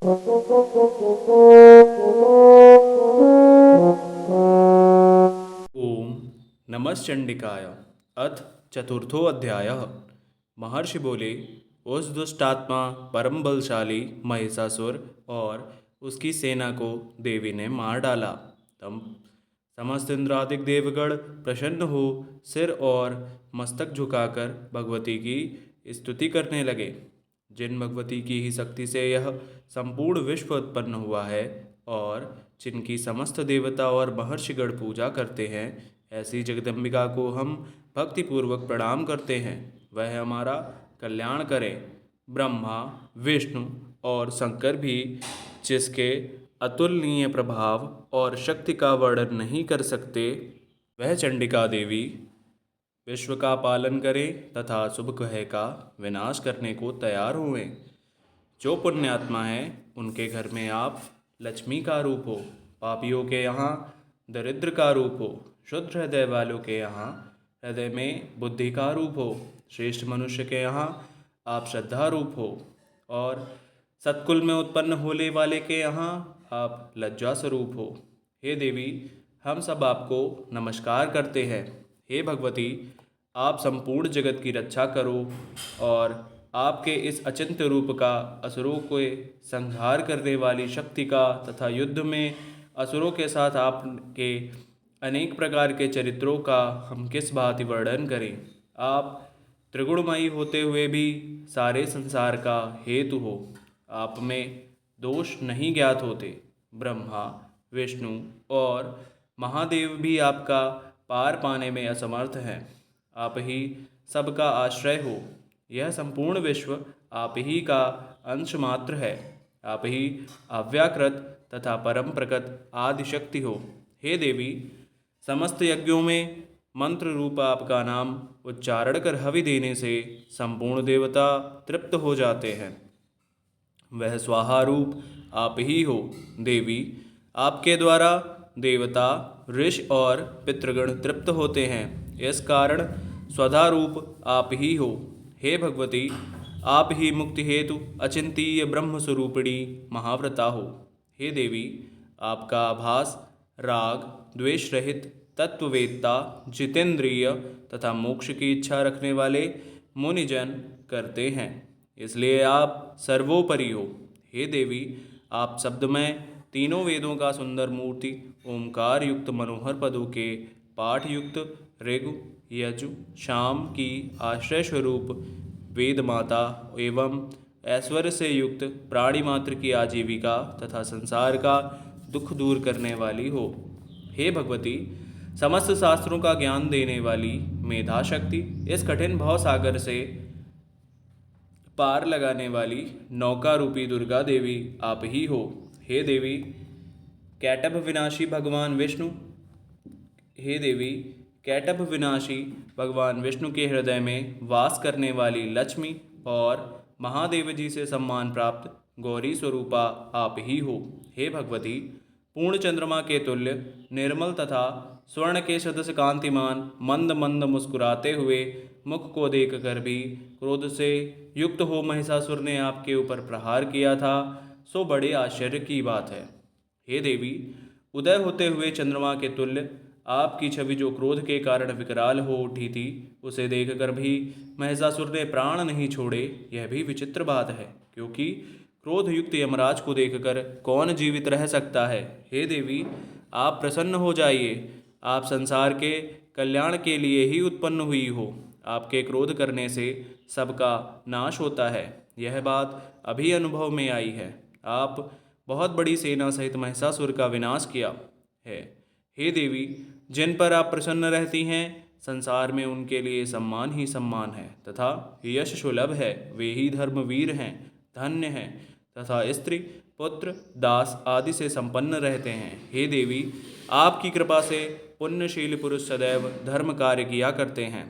ओम नमश्चंडिकाय। अथ चतुर्थो अध्याय। महर्षि बोले, उस दुष्ट आत्मा परम बलशाली महिषासुर और उसकी सेना को देवी ने मार डाला। तब समस्त इंद्रादिक देवगण प्रसन्न हो सिर और मस्तक झुकाकर भगवती की स्तुति करने लगे। जिन भगवती की ही शक्ति से यह संपूर्ण विश्व उत्पन्न हुआ है और जिनकी समस्त देवता और महर्षिगण पूजा करते हैं, ऐसी जगदम्बिका को हम भक्तिपूर्वक प्रणाम करते हैं। वह हमारा कल्याण करें। ब्रह्मा, विष्णु और शंकर भी जिसके अतुलनीय प्रभाव और शक्ति का वर्णन नहीं कर सकते, वह चंडिका देवी विश्व का पालन करें तथा शुभ ग्रह का विनाश करने को तैयार हुए। जो पुण्यात्मा हैं उनके घर में आप लक्ष्मी का रूप हो, पापियों के यहाँ दरिद्र का रूप हो, शुद्ध हृदय वालों के यहाँ हृदय में बुद्धि का रूप हो, श्रेष्ठ मनुष्य के यहाँ आप श्रद्धा रूप हो और सत्कुल में उत्पन्न होने वाले के यहाँ आप लज्जा स्वरूप हो। हे देवी, हम सब आपको नमस्कार करते हैं। हे भगवती, आप संपूर्ण जगत की रक्षा करो और आपके इस अचिंत्य रूप का असुरों के संहार करने वाली शक्ति का तथा युद्ध में असुरों के साथ आपके अनेक प्रकार के चरित्रों का हम किस भांति वर्णन करें। आप त्रिगुणमयी होते हुए भी सारे संसार का हेतु हो। आप में दोष नहीं ज्ञात होते। ब्रह्मा, विष्णु और महादेव भी आपका पार पाने में असमर्थ हैं। आप ही सबका आश्रय हो। यह संपूर्ण विश्व आप ही का अंश मात्र है। आप ही अव्याकृत तथा परम प्रकट आदि शक्ति हो। हे देवी, समस्त यज्ञों में मंत्र रूप आपका नाम उच्चारण कर हवि देने से संपूर्ण देवता तृप्त हो जाते हैं। वह स्वाहा रूप आप ही हो। देवी, आपके द्वारा देवता, ऋषि और पितृगण तृप्त होते हैं। इस कारण स्वधा रूप आप ही हो। हे भगवती, आप ही मुक्ति हेतु अचिंतीय ब्रह्म स्वरूपिणी महाव्रता हो। हे देवी, आपका आभास राग द्वेष रहित तत्ववेत्ता, जितेंद्रिय तथा मोक्ष की इच्छा रखने वाले मुनिजन करते हैं, इसलिए आप सर्वोपरि हो। हे देवी, आप शब्दमय तीनों वेदों का सुंदर मूर्ति, ओंकार युक्त मनोहर पदों के पाठ युक्त ऋग यजु शाम की आश्रय स्वरूप वेद माता एवं ऐश्वर्य से युक्त प्राणी मात्र की आजीविका तथा संसार का दुख दूर करने वाली हो। हे भगवती, समस्त शास्त्रों का ज्ञान देने वाली मेधा शक्ति, इस कठिन भव सागर से पार लगाने वाली नौका रूपी दुर्गा देवी आप ही हो। हे देवी, कैटभ विनाशी भगवान विष्णु हे देवी, कैटभ विनाशी भगवान विष्णु के हृदय में वास करने वाली लक्ष्मी और महादेव जी से सम्मान प्राप्त गौरी स्वरूपा आप ही हो। हे भगवती, पूर्ण चंद्रमा के तुल्य निर्मल तथा स्वर्ण के सदृश कांतिमान मंद मंद मुस्कुराते हुए मुख को देखकर भी क्रोध से युक्त हो महिषासुर ने आपके ऊपर प्रहार किया था, सो बड़े आश्चर्य की बात है। हे देवी, उदय होते हुए चंद्रमा के तुल्य आपकी छवि जो क्रोध के कारण विकराल हो उठी थी, उसे देखकर भी महिषासुर ने प्राण नहीं छोड़े, यह भी विचित्र बात है, क्योंकि क्रोध युक्त यमराज को देखकर कौन जीवित रह सकता है। हे देवी, आप प्रसन्न हो जाइए। आप संसार के कल्याण के लिए ही उत्पन्न हुई हो। आपके क्रोध करने से सबका नाश होता है, यह बात अभी अनुभव में आई है। आप बहुत बड़ी सेना सहित महिषासुर का विनाश किया है। हे देवी, जिन पर आप प्रसन्न रहती हैं, संसार में उनके लिए सम्मान ही सम्मान है तथा यश सुलभ है। वे ही धर्मवीर हैं, धन्य हैं तथा स्त्री पुत्र दास आदि से संपन्न रहते हैं। हे देवी, आपकी कृपा से पुण्यशील पुरुष सदैव धर्म कार्य किया करते हैं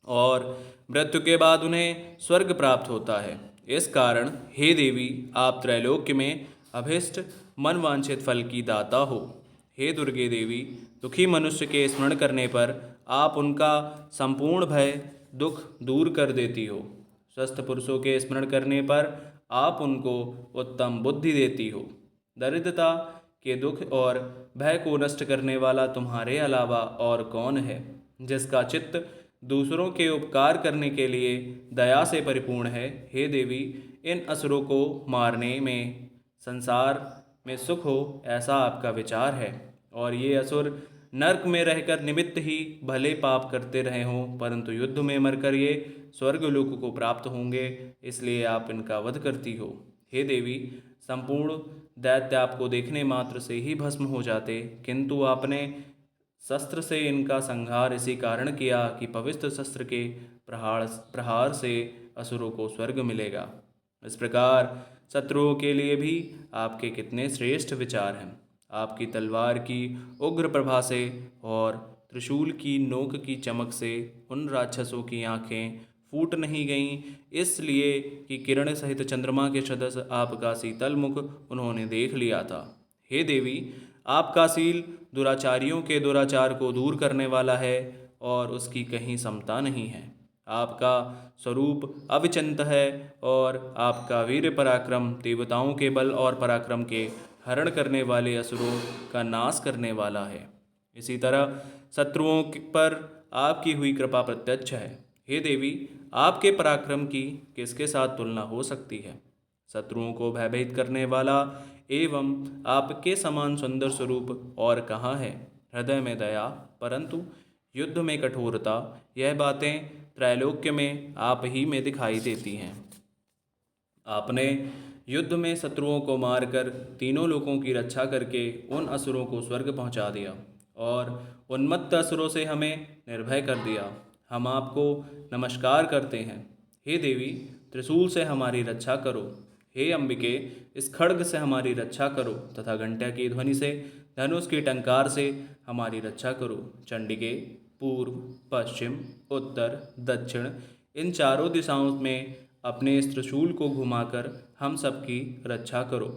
और मृत्यु के बाद उन्हें स्वर्ग प्राप्त होता है। इस कारण हे देवी, आप त्रैलोक्य में अभिष्ट मनवांछित फल की दाता हो। हे दुर्गे देवी, दुखी मनुष्य के स्मरण करने पर आप उनका संपूर्ण भय दुख दूर कर देती हो। स्वस्थ पुरुषों के स्मरण करने पर आप उनको उत्तम बुद्धि देती हो। दरिद्रता के दुख और भय को नष्ट करने वाला तुम्हारे अलावा और कौन है, जिसका चित्त दूसरों के उपकार करने के लिए दया से परिपूर्ण है। हे देवी, इन असुरों को मारने में संसार में सुख हो, ऐसा आपका विचार है। और ये असुर नरक में रहकर निमित्त ही भले पाप करते रहे हों, परंतु युद्ध में मरकर ये स्वर्गलोक को प्राप्त होंगे, इसलिए आप इनका वध करती हो। हे देवी, संपूर्ण दैत्य आपको देखने मात्र से ही भस्म हो जाते, किंतु आपने शस्त्र से इनका संहार इसी कारण किया कि पवित्र शस्त्र के प्रहार से असुरों को स्वर्ग मिलेगा। इस प्रकार शत्रुओं के लिए भी आपके कितने श्रेष्ठ विचार हैं। आपकी तलवार की उग्र प्रभा से और त्रिशूल की नोक की चमक से उन राक्षसों की आंखें फूट नहीं गईं, इसलिए कि किरण सहित चंद्रमा के सदृश आपका शीतल मुख उन्होंने देख लिया था। हे देवी, आपका शील दुराचारियों के दुराचार को दूर करने वाला है और उसकी कहीं समता नहीं है। आपका स्वरूप अविचंत है और आपका वीर पराक्रम देवताओं के बल और पराक्रम के हरण करने वाले असुरों का नाश करने वाला है। इसी तरह शत्रुओं पर आपकी हुई कृपा प्रत्यक्ष है। हे देवी, आपके पराक्रम की किसके साथ तुलना हो सकती है। शत्रुओं को भयभीत करने वाला एवं आपके समान सुंदर स्वरूप और कहाँ है। हृदय में दया परंतु युद्ध में कठोरता, यह बातें त्रैलोक्य में आप ही में दिखाई देती हैं। आपने युद्ध में शत्रुओं को मारकर तीनों लोकों की रक्षा करके उन असुरों को स्वर्ग पहुंचा दिया और उन्मत्त असुरों से हमें निर्भय कर दिया। हम आपको नमस्कार करते हैं। हे देवी, त्रिशूल से हमारी रक्षा करो। हे अंबिके, इस खड्ग से हमारी रक्षा करो तथा घंटा की ध्वनि से, धनुष की टंकार से हमारी रक्षा करो। चंडिके, पूर्व, पश्चिम, उत्तर, दक्षिण, इन चारों दिशाओं में अपने इस त्रिशूल को घुमाकर हम सबकी रक्षा करो।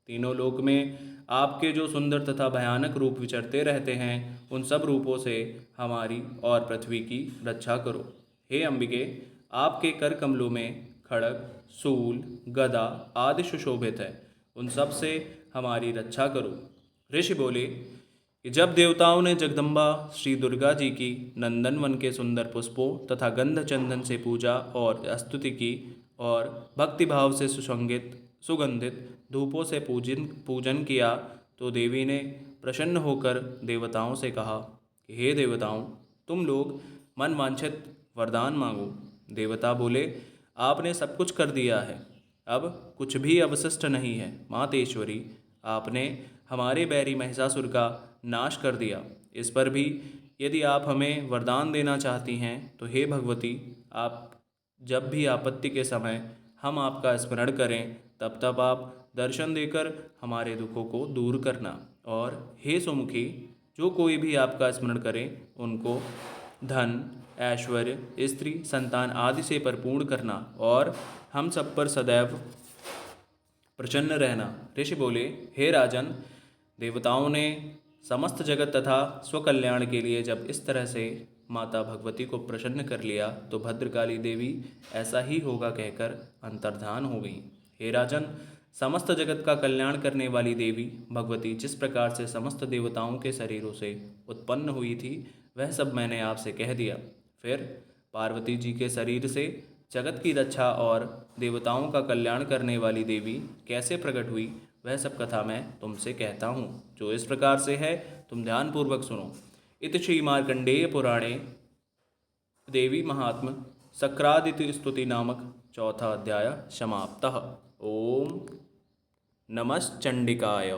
तीनों लोक में आपके जो सुंदर तथा भयानक रूप विचरते रहते हैं, उन सब रूपों से हमारी और पृथ्वी की रक्षा करो। हे अंबिके, आपके कर कमलों में खड़ग, शूल, गदा आदि सुशोभित है, उन सब से हमारी रक्षा करो। ऋषि बोले कि जब देवताओं ने जगदम्बा श्री दुर्गा जी की नंदनवन के सुंदर पुष्पों तथा गंध चंदन से पूजा और स्तुति की और भक्तिभाव से सुगंधित धूपों से पूजन किया, तो देवी ने प्रसन्न होकर देवताओं से कहा कि हे देवताओं, तुम लोग मन वांछित वरदान मांगो। देवता बोले, आपने सब कुछ कर दिया है, अब कुछ भी अवशिष्ट नहीं है। मातेश्वरी, आपने हमारे बैरी महिषासुर का नाश कर दिया। इस पर भी यदि आप हमें वरदान देना चाहती हैं तो हे भगवती, आप जब भी आपत्ति के समय हम आपका स्मरण करें, तब तब आप दर्शन देकर हमारे दुखों को दूर करना। और हे सुमुखी, जो कोई भी आपका स्मरण करे उनको धन, ऐश्वर्य, स्त्री, संतान आदि से परिपूर्ण करना और हम सब पर सदैव प्रसन्न रहना। ऋषि बोले, हे राजन, देवताओं ने समस्त जगत तथा स्वकल्याण के लिए जब इस तरह से माता भगवती को प्रसन्न कर लिया, तो भद्रकाली देवी ऐसा ही होगा कहकर अंतर्धान हो गई। हे राजन, समस्त जगत का कल्याण करने वाली देवी भगवती जिस प्रकार से समस्त देवताओं के शरीरों से उत्पन्न हुई थी, वह सब मैंने आपसे कह दिया। फिर पार्वती जी के शरीर से जगत की रक्षा और देवताओं का कल्याण करने वाली देवी कैसे प्रकट हुई, वह सब कथा मैं तुमसे कहता हूँ, जो इस प्रकार से है। तुम ध्यानपूर्वक सुनो। इति श्री मार्कंडेय पुराणे देवी महात्म शक्रादिति स्तुति नामक चौथा अध्याय समाप्तः। ओम नमश्चंडिकाय।